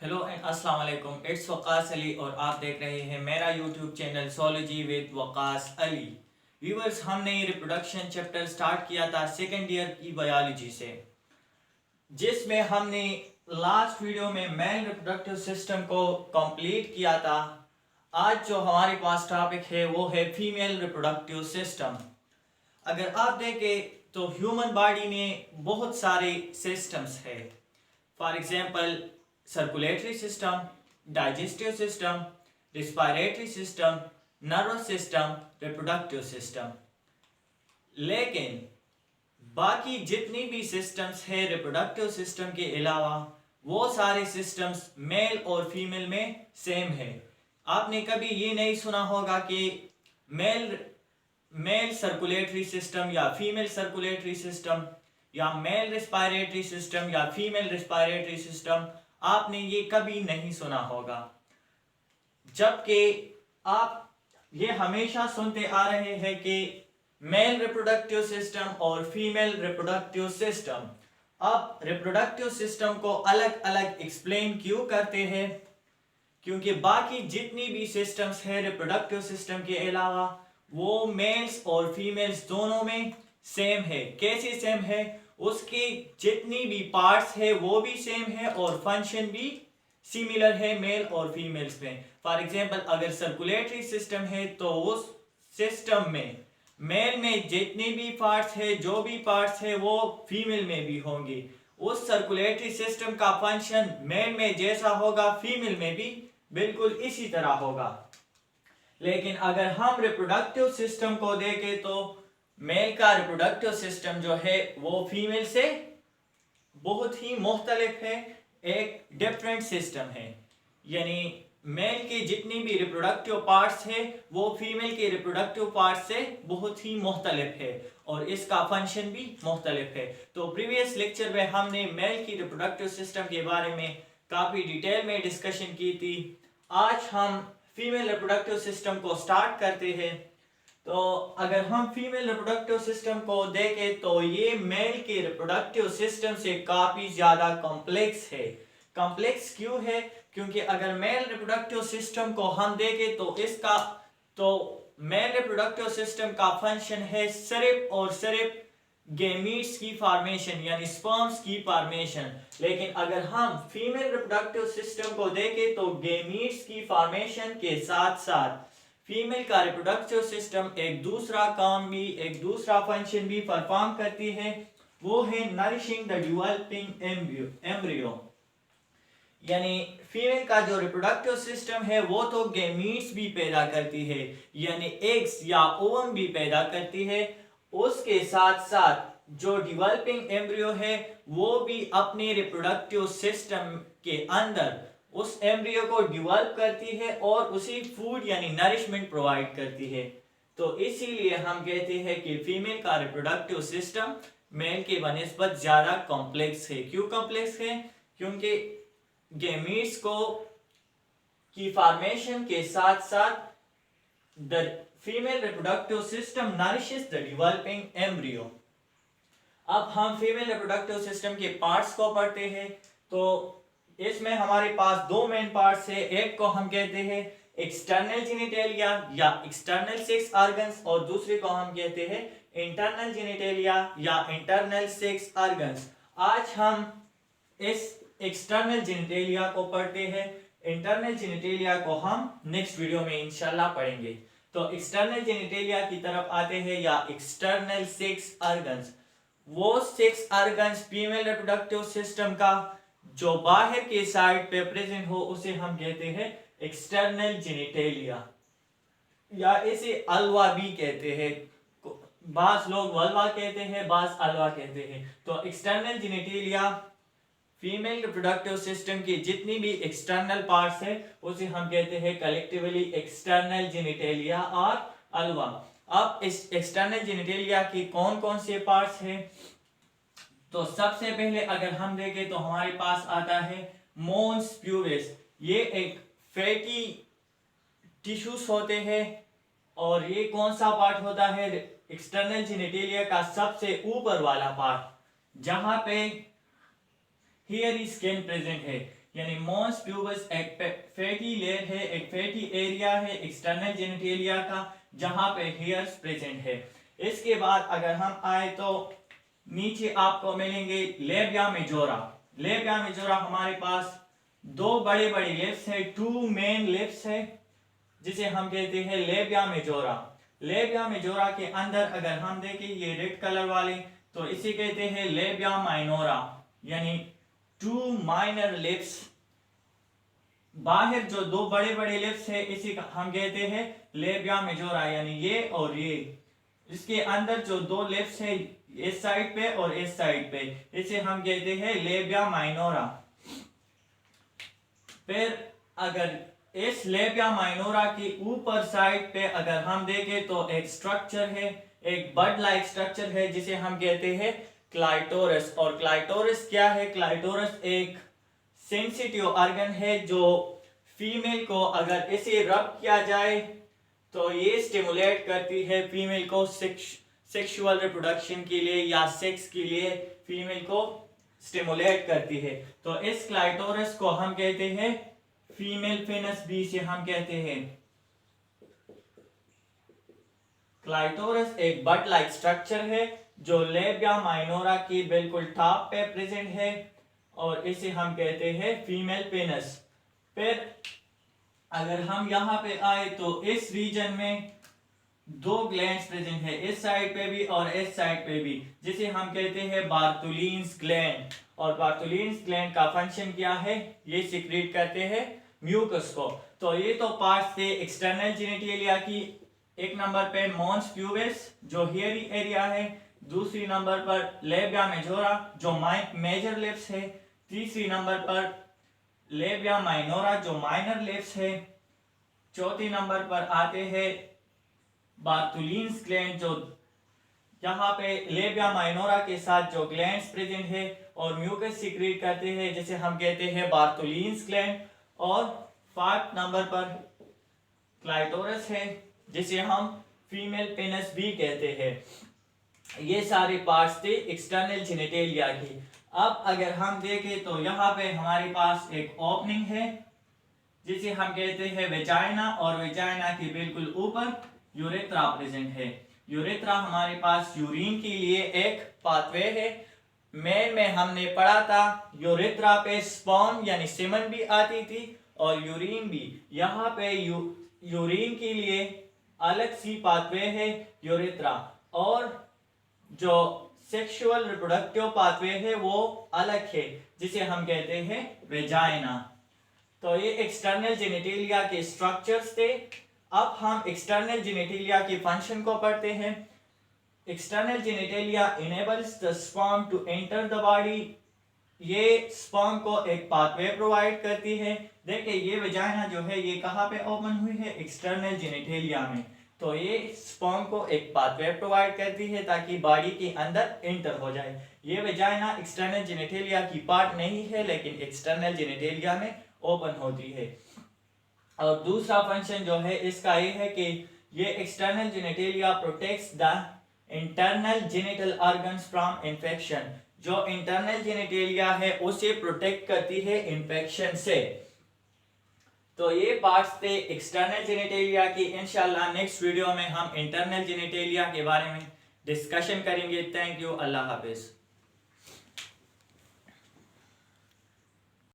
Hello and अस्सलाम वालेकुम, it's Waqas Ali और आप देख रहे हैं मेरा YouTube channel Sology with Waqas Ali. Viewers, हमने रिप्रोडक्शन चैप्टर स्टार्ट किया था सेकेंड ईयर की बायोलॉजी से, जिसमें हमने लास्ट वीडियो में मेल रिप्रोडक्टिव सिस्टम को कंप्लीट किया था। आज जो हमारे पास टॉपिक है वो है फीमेल रिप्रोडक्टिव सिस्टम। अगर आप देखें तो ह्यूमन बॉडी में बहुत सारे सिस्टम्स है। For example circulatory system, digestive system, respiratory system, nervous system, reproductive system. लेकिन बाकी जितनी भी सिस्टम्स है रिप्रोडक्टिव सिस्टम के अलावा, वो सारे सिस्टम्स मेल और फीमेल में सेम है। आपने कभी ये नहीं सुना होगा कि मेल मेल सर्कुलेटरी सिस्टम या फीमेल सर्कुलेटरी सिस्टम, या मेल रिस्पायरेटरी सिस्टम या फीमेल रिस्पायरेटरी सिस्टम। आपने ये कभी नहीं सुना होगा, जबकि आप ये हमेशा सुनते आ रहे हैं कि मेल रिप्रोडक्टिव सिस्टम और फीमेल रिप्रोडक्टिव सिस्टम। अब रिप्रोडक्टिव सिस्टम को अलग अलग एक्सप्लेन क्यों करते हैं? क्योंकि बाकी जितनी भी सिस्टम्स है रिप्रोडक्टिव सिस्टम के अलावा, वो मेल्स और फीमेल्स दोनों में सेम है। कैसे सेम है? उसकी जितनी भी पार्ट्स है वो भी सेम है और फंक्शन भी सिमिलर है मेल और फीमेल्स में। फॉर एग्जांपल, अगर सर्कुलेटरी सिस्टम है तो उस सिस्टम में मेल में जितने भी पार्ट्स है, जो भी पार्ट्स है, वो फीमेल में भी होंगे। उस सर्कुलेटरी सिस्टम का फंक्शन मेल में जैसा होगा फीमेल में भी बिल्कुल इसी तरह होगा। लेकिन अगर हम रिप्रोडक्टिव सिस्टम को देखें तो मेल का रिप्रोडक्टिव सिस्टम जो है वो फीमेल से बहुत ही मुख्तलिफ है, एक डिफरेंट सिस्टम है। यानी मेल के जितनी भी रिप्रोडक्टिव पार्ट्स है वो फीमेल के रिप्रोडक्टिव पार्ट्स से बहुत ही मुख्तलिफ है और इसका फंक्शन भी मुख्तलिफ है। तो प्रीवियस लेक्चर में हमने मेल की रिप्रोडक्टिव सिस्टम के बारे में काफ़ी डिटेल में डिस्कशन की थी। आज हम फीमेल रिप्रोडक्टिव सिस्टम को स्टार्ट करते हैं। तो अगर हम फीमेल रिप्रोडक्टिव सिस्टम को देखें तो ये मेल के रिप्रोडक्टिव सिस्टम से काफ़ी ज़्यादा कॉम्प्लेक्स है। कॉम्प्लेक्स क्यों है? क्योंकि अगर मेल रिप्रोडक्टिव सिस्टम को हम देखें तो मेल रिप्रोडक्टिव सिस्टम का फंक्शन है सिर्फ और सिर्फ गेमीट्स की फॉर्मेशन, यानी स्पर्म्स की फॉर्मेशन। लेकिन अगर हम फीमेल रिप्रोडक्टिव सिस्टम को देखें तो गेमीट्स की फॉर्मेशन के साथ साथ फीमेल का रिप्रोडक्टिव सिस्टम एक दूसरा काम भी, एक दूसरा फंक्शन भी परफॉर्म करती है। वो है नरिशिंग द डेवलपिंग एम्ब्रियो। यानी फीमेल का जो रिप्रोडक्टिव सिस्टम है वो तो गेमीट्स भी पैदा करती है, यानी एग्स या ओवम भी पैदा करती है। उसके साथ साथ जो डेवलपिंग एम्ब्रियो है वो भी अपने रिप्रोडक्टिव सिस्टम के अंदर उस एम्ब्रियो को डेवलप करती है और उसी फूड यानी नरिशमेंट प्रोवाइड करती है। तो इसीलिए हम कहते हैं कि फीमेल का रिप्रोडक्टिव सिस्टम मेल के बनिस्बत ज़्यादा कॉम्प्लेक्स है। क्यों कॉम्प्लेक्स है? क्योंकि गेमीट्स को की फॉर्मेशन के साथ साथ the female reproductive system nourishes the developing embryo. अब हम फीमेल रिप्रोडक्टिव सिस्टम के पार्ट्स को पढ़ते हैं। तो इसमें हमारे पास दो मेन पार्ट्स है। एक को हम कहते हैं एक्सटर्नल जेनिटेलिया या एक्सटर्नल सेक्स ऑर्गन्स और दूसरे को हम कहते हैं इंटरनल जेनिटेलिया या इंटरनल सेक्स ऑर्गन्स। आज हम इस एक्सटर्नल जेनिटेलिया को पढ़ते हैं। इंटरनल जेनिटेलिया को हम नेक्स्ट वीडियो में इंशाल्लाह पढ़ेंगे। तो एक्सटर्नल जेनिटेलिया की तरफ आते हैं या एक्सटर्नल सेक्स ऑर्गन्स। वो sex organs female reproductive system का जो बाहर के साइड पे प्रेजेंट हो उसे हम कहते हैं एक्सटर्नल जेनिटेलिया, या इसे अल्वा भी कहते हैं। बास लोग वल्वा कहते हैं, बास अल्वा कहते हैं। तो external genitalia female reproductive system की जितनी भी एक्सटर्नल पार्ट्स है उसे हम कहते हैं कलेक्टिवली एक्सटर्नल जेनिटेलिया और अल्वा। अब इस एक्सटर्नल जेनिटेलिया की कौन कौन से पार्ट्स हैं? तो सबसे पहले अगर हम देखें तो हमारे पास आता है मोन्स प्यूबिस। ये एक फैटी टिश्यूज होते हैं और ये कौन सा पार्ट होता है? एक्सटर्नल जेनिटेलिया का सबसे ऊपर वाला पार्ट, जहां पे हेयरी स्किन प्रेजेंट है। यानी मॉन्स प्यूबस एक फैटी लेयर है, एक फैटी एरिया है एक्सटर्नल जेनिटेलिया का, जहां पे हेयर्स प्रेजेंट है। इसके बाद अगर हम आए तो नीचे आपको मिलेंगे लेबिया मेजोरा। लेबिया मेजोरा हमारे पास दो बड़े बड़े लिप्स है, टू मेन लिप्स है, जिसे हम कहते हैं लेबिया मेजोरा। लेबिया मेजोरा के अंदर अगर हम देखें ये रेड कलर वाले, तो इसे कहते हैं लेबिया माइनोरा, यानी टू माइनर लिप्स। बाहर जो दो बड़े बड़े लिप्स है इसी का हम कहते हैं लेबिया मेजोरा, यानी ये और ये। इसके अंदर जो दो लिप्स है इस साइड पे और इस साइड पे, इसे हम कहते हैं लेबिया माइनोरा। फिर अगर इस लेबिया माइनोरा की ऊपर साइड पे अगर हम देखें तो एक स्ट्रक्चर है, एक बड लाइक स्ट्रक्चर है, जिसे हम कहते हैं क्लाइटोरस। और क्लाइटोरस क्या है? क्लाइटोरस एक सेंसिटिव ऑर्गन है जो फीमेल को अगर इसे रब किया जाए तो ये स्टिमुलेट करती है फीमेल को सेक्सुअल रिप्रोडक्शन के लिए या सेक्स के लिए फीमेल को स्टिमुलेट करती है। तो इस क्लाइटोरस को हम कहते हैं फीमेल पेनिस भी से हम कहते हैं। क्लाइटोरस एक बड लाइक स्ट्रक्चर है जो लेबिया माइनोरा की बिल्कुल टॉप पे प्रेजेंट है और इसे हम कहते हैं फीमेल पेनिस। फिर अगर हम यहाँ पे आए तो इस रीजन में दो ग्लैंड्स प्रेजेंट है, इस साइड पे भी और इस साइड पे भी, जिसे हम कहते हैं बार्टोलिन्स ग्लैंड। और बार्टोलिन्स ग्लैंड का फंक्शन क्या है? ये सिक्रीट करते हैं म्यूकस को। तो ये तो पार्ट्स थे एक्सटर्नल जेनिटेलिया की। एक नंबर पे मॉन्स प्यूबिस जो हेयरी एरिया है, दूसरी नंबर पर लेबिया मेजोरा जो मेजर लिप्स है, तीसरी नंबर पर लेबिया माइनोरा जो माइनर लिप्स है, चौथी नंबर पर आते हैं बार्टोलिन्स ग्लैंड जो यहाँ पे लेबिया माइनोरा के साथ जो ग्लैंड्स प्रेजेंट है और म्यूकस सीक्रेट करते हैं, जिसे हम कहते हैं बार्टोलिन्स ग्लैंड। और फोर्थ नंबर पर क्लाइटोरस है जिसे हम फीमेल पेनिस भी कहते हैं। ये सारे पार्ट्स थे एक्सटर्नल जेनिटेलिया की। अब अगर हम देखें तो यहाँ पे हमारे पास एक ओपनिंग है जिसे हम कहते हैं वेजाइना, और वेजाइना के बिल्कुल ऊपर यूरेथ्रा प्रेजेंट है। यूरेथ्रा हमारे पास यूरिन के लिए एक पाथवे है। मेन में हमने पढ़ा था यूरेथ्रा पे स्पर्म यानी सीमन भी आती थी और यूरिन भी। यहाँ पे यूरिन के लिए अलग सी पाथवे है यूरेथ्रा, और जो सेक्सुअल रिप्रोडक्टिव पाथवे है वो अलग है जिसे हम कहते हैं वेजाइना। तो ये एक्सटर्नल जेनिटेलिया के स्ट्रक्चर्स थे। अब हम एक्सटर्नल जेनिटेलिया के फंक्शन को पढ़ते हैं। External genitalia enables the sperm to enter the body. ये स्पर्म को एक पाथवे प्रोवाइड करती है। देखिए ये वेजाइना जो है ये कहाँ पे ओपन हुई है? एक्सटर्नल जेनिटेलिया में। तो ये स्पर्म को एक पाथवे प्रोवाइड करती है ताकि बॉडी के अंदर एंटर हो जाए। ये वेजाइना एक्सटर्नल जेनिटेलिया की पार्ट नहीं है, लेकिन एक्सटर्नल जेनिटेलिया में ओपन होती है। और दूसरा फंक्शन जो है इसका ये है कि ये external genitalia protects the internal genital organs from infection. जो इंटरनल जेनिटेलिया है उसे प्रोटेक्ट करती है इन्फेक्शन से। तो ये पार्ट्स थे एक्सटर्नल जेनिटेलिया की। इंशाल्लाह नेक्स्ट वीडियो में हम इंटरनल जेनिटेलिया के बारे में डिस्कशन करेंगे। Thank you, Allah Hafiz.